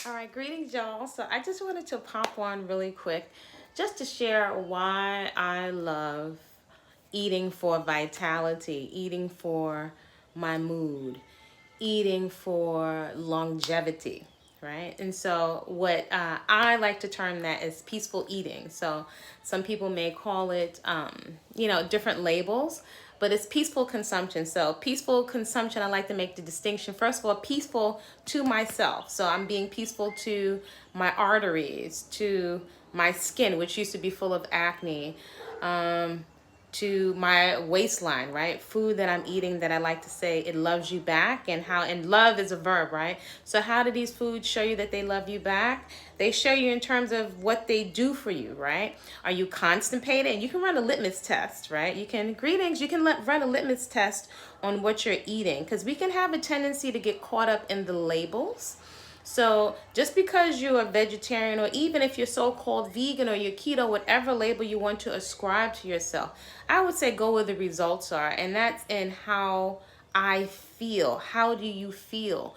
All right, greetings, y'all. So I just wanted to pop on really quick just to share why I love eating for vitality, eating for my mood, eating for longevity, right? And so what I like to term that is peaceful eating. So some people may call it, different labels, but it's peaceful consumption. So peaceful consumption, I like to make the distinction. First of all, peaceful to myself. So I'm being peaceful to my arteries, to my skin, which used to be full of acne, to my waistline, right? Food that I'm eating that I like to say it loves you back, and love is a verb, right? So how do these foods show you that they love you back? They show you in terms of what they do for you, right? Are you constipated? You can run a litmus test, right? You can run a litmus test on what you're eating, because we can have a tendency to get caught up in the labels. So just because you're a vegetarian, or even if you're so-called vegan or you're keto, whatever label you want to ascribe to yourself, I would say go where the results are. And that's in how I feel. How do you feel?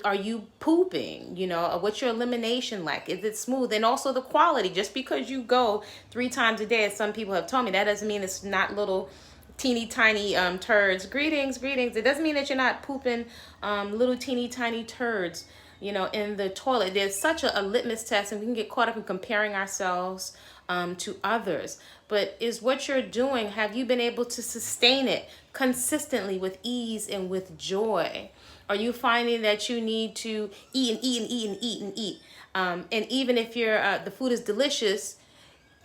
Are you pooping? What's your elimination like? Is it smooth? And also the quality. Just because you go 3 times a day, as some people have told me, that doesn't mean it's not little teeny tiny turds. Greetings. It doesn't mean that you're not pooping little teeny tiny turds in the toilet. There's such a litmus test, and we can get caught up in comparing ourselves to others. But is what you're doing, have you been able to sustain it consistently with ease and with joy? Are you finding that you need to eat and eat and eat and eat and eat? And even if the food is delicious,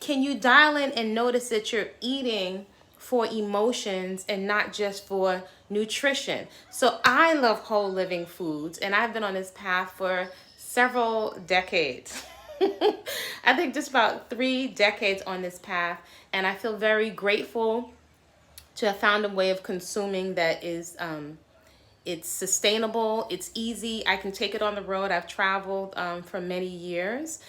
can you dial in and notice that you're eating for emotions and not just for nutrition? So I love whole living foods, and I've been on this path for several decades. I think just about 3 decades on this path, and I feel very grateful to have found a way of consuming that is it's sustainable, it's easy. I can take it on the road. I've traveled for many years.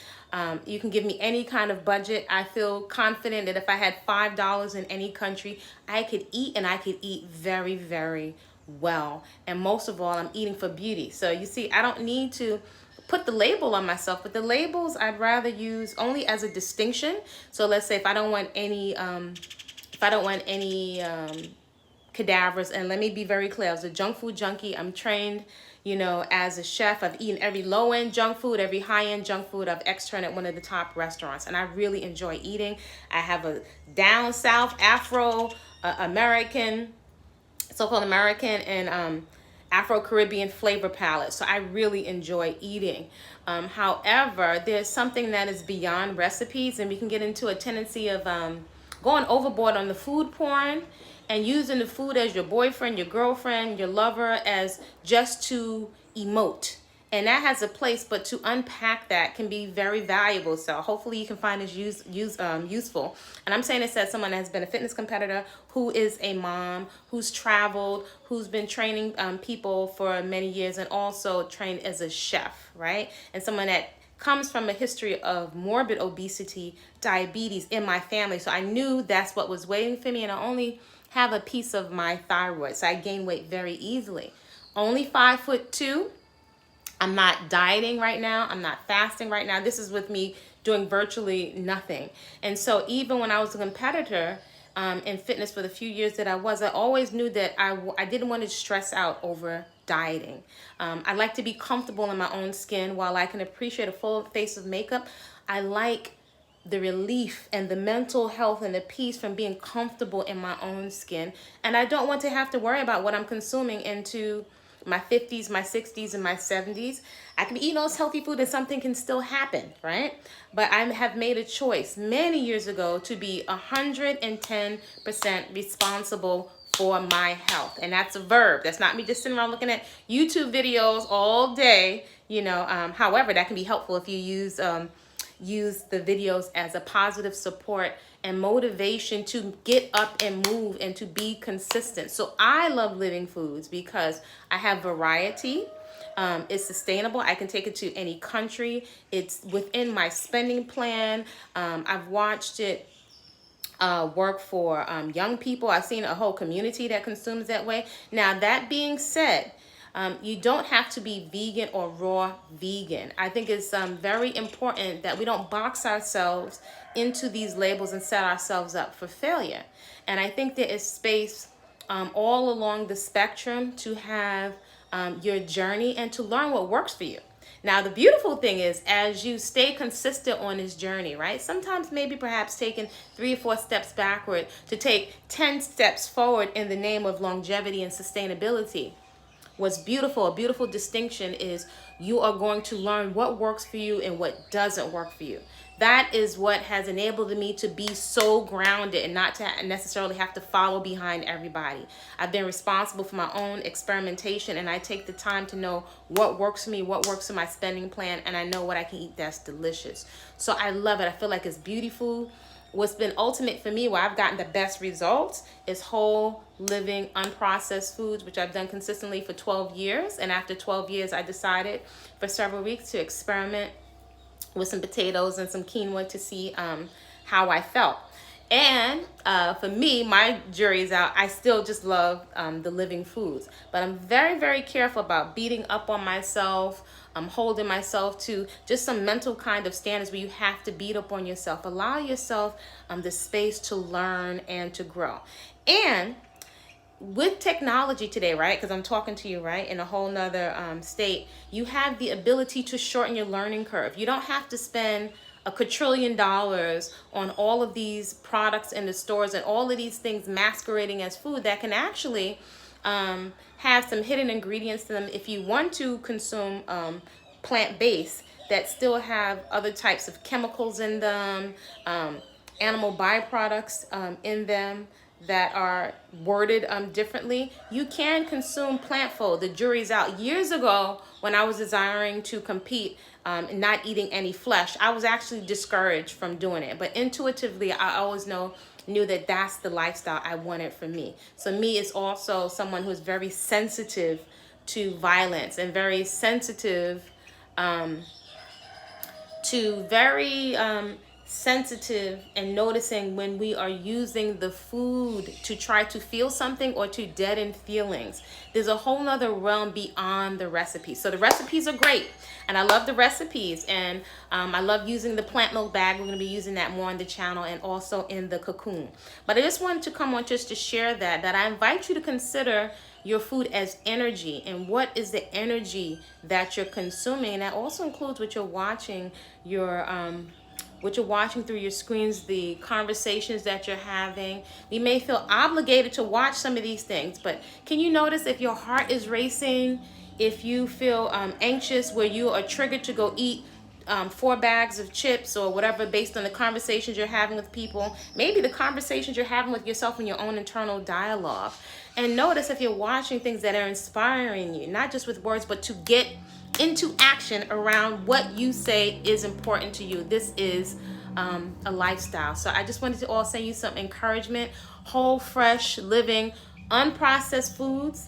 You can give me any kind of budget. I feel confident that if I had $5 in any country, I could eat, and I could eat very, very well. And most of all, I'm eating for beauty. So you see, I don't need to put the label on myself, but the labels I'd rather use only as a distinction. So let's say if I don't want any cadavers. And let me be very clear, I was a junk food junkie. I'm trained, as a chef. I've eaten every low-end junk food, every high-end junk food. I've externed at one of the top restaurants, and I really enjoy eating. I have a down south Afro American, so-called American, and Afro-Caribbean flavor palette. So I really enjoy eating. However, there's something that is beyond recipes, and we can get into a tendency of going overboard on the food porn and using the food as your boyfriend, your girlfriend, your lover, as just to emote. And that has a place, but to unpack that can be very valuable. So hopefully you can find this useful. And I'm saying this as someone that has been a fitness competitor, who is a mom, who's traveled, who's been training people for many years, and also trained as a chef, right? And someone that comes from a history of morbid obesity, diabetes in my family. So I knew that's what was waiting for me, and I only have a piece of my thyroid. So I gain weight very easily. Only 5'2". I'm not dieting right now. I'm not fasting right now. This is with me doing virtually nothing. And so even when I was a competitor in fitness for the few years that I always knew that I didn't want to stress out over dieting. I like to be comfortable in my own skin. While I can appreciate a full face of makeup, I like the relief and the mental health and the peace from being comfortable in my own skin. And I don't want to have to worry about what I'm consuming into my 50s, my 60s, and my 70s. I can be eating all this healthy food and something can still happen, right? But I have made a choice many years ago to be 110% responsible for my health. And that's a verb. That's not me just sitting around looking at YouTube videos all day. However, that can be helpful if you use the videos as a positive support and motivation to get up and move and to be consistent. So I love living foods because I have variety. It's sustainable. I can take it to any country. It's within my spending plan. I've watched it work for young people. I've seen a whole community that consumes that way. Now, that being said, You don't have to be vegan or raw vegan. I think it's very important that we don't box ourselves into these labels and set ourselves up for failure. And I think there is space all along the spectrum to have your journey and to learn what works for you. Now, the beautiful thing is, as you stay consistent on this journey, right? Sometimes maybe perhaps taking 3 or 4 steps backward to take 10 steps forward in the name of longevity and sustainability. What's beautiful, a beautiful distinction is you are going to learn what works for you and what doesn't work for you. That is what has enabled me to be so grounded and not to necessarily have to follow behind everybody. I've been responsible for my own experimentation, and I take the time to know what works for me, what works for my spending plan, and I know what I can eat that's delicious. So I love it. I feel like it's beautiful. What's been ultimate for me, where I've gotten the best results, is whole living unprocessed foods, which I've done consistently for 12 years. And after 12 years, I decided for several weeks to experiment with some potatoes and some quinoa to see how I felt. And for me, my jury's out. I still just love the living foods, but I'm very, very careful about beating up on myself. I'm holding myself to just some mental kind of standards where you have to beat up on yourself. Allow yourself the space to learn and to grow. And with technology today, right, because I'm talking to you, right, in a whole nother state, you have the ability to shorten your learning curve. You don't have to spend a quadrillion dollars on all of these products in the stores and all of these things masquerading as food that can actually have some hidden ingredients to them if you want to consume plant-based that still have other types of chemicals in them, animal byproducts in them that are worded differently. You can consume plant food. The jury's out. Years ago, when I was desiring to compete and not eating any flesh, I was actually discouraged from doing it. But intuitively, I always knew that that's the lifestyle I wanted for me. So me is also someone who is very sensitive to violence and very sensitive sensitive and noticing when we are using the food to try to feel something or to deaden feelings. There's a whole nother realm beyond the recipes. So the recipes are great, and I love the recipes, and I love using the plant milk bag. We're going to be using that more on the channel and also in the cocoon. But I just wanted to come on just to share that I invite you to consider your food as energy, and what is the energy that you're consuming. And that also includes what you're watching, what you're watching through your screens, the conversations that you're having. We may feel obligated to watch some of these things, but can you notice if your heart is racing, if you feel anxious, where you are triggered to go eat 4 bags of chips or whatever based on the conversations you're having with people, maybe the conversations you're having with yourself in your own internal dialogue. And notice if you're watching things that are inspiring you, not just with words, but to get into action around what you say is important to you. This is a lifestyle. So I just wanted to all send you some encouragement. Whole, fresh, living, unprocessed foods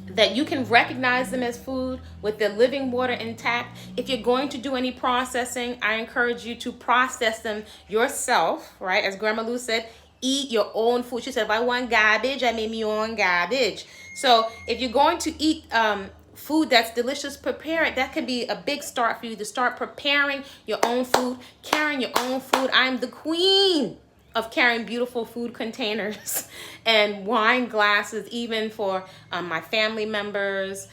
that you can recognize them as food with the living water intact. If you're going to do any processing, I encourage you to process them yourself, right? As Grandma Lou said, eat your own food. She said, if I want garbage, I make me own garbage. So if you're going to eat food that's delicious, prepare it. That can be a big start for you to start preparing your own food, carrying your own food. I'm the queen of carrying beautiful food containers and wine glasses, even for my family members.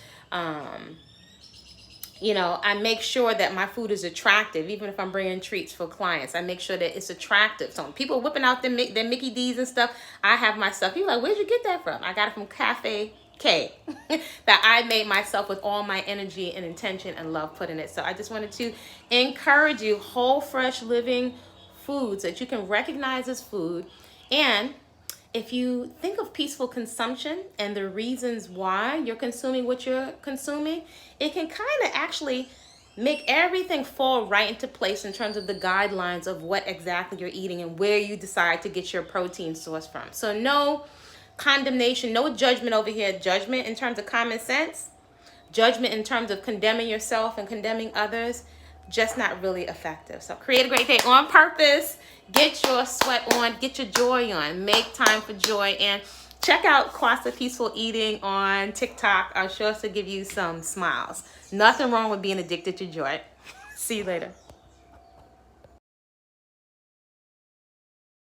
You know, I make sure that my food is attractive, even if I'm bringing treats for clients. I make sure that it's attractive. So when people whipping out their Mickey D's and stuff, I have my stuff. You're like, where'd you get that from? I got it from Cafe K that I made myself with all my energy and intention and love put in it. So I just wanted to encourage you, whole, fresh, living foods that you can recognize as food. And if you think of peaceful consumption and the reasons why you're consuming what you're consuming, it can kind of actually make everything fall right into place in terms of the guidelines of what exactly you're eating and where you decide to get your protein source from. So no condemnation, no judgment over here. Judgment in terms of common sense, judgment in terms of condemning yourself and condemning others, just not really effective. So create a great day on purpose. Get your sweat on, get your joy on, make time for joy. And Check out Kwasa Peaceful Eating on TikTok. I'm sure to give you some smiles. Nothing wrong with being addicted to joy. See you later.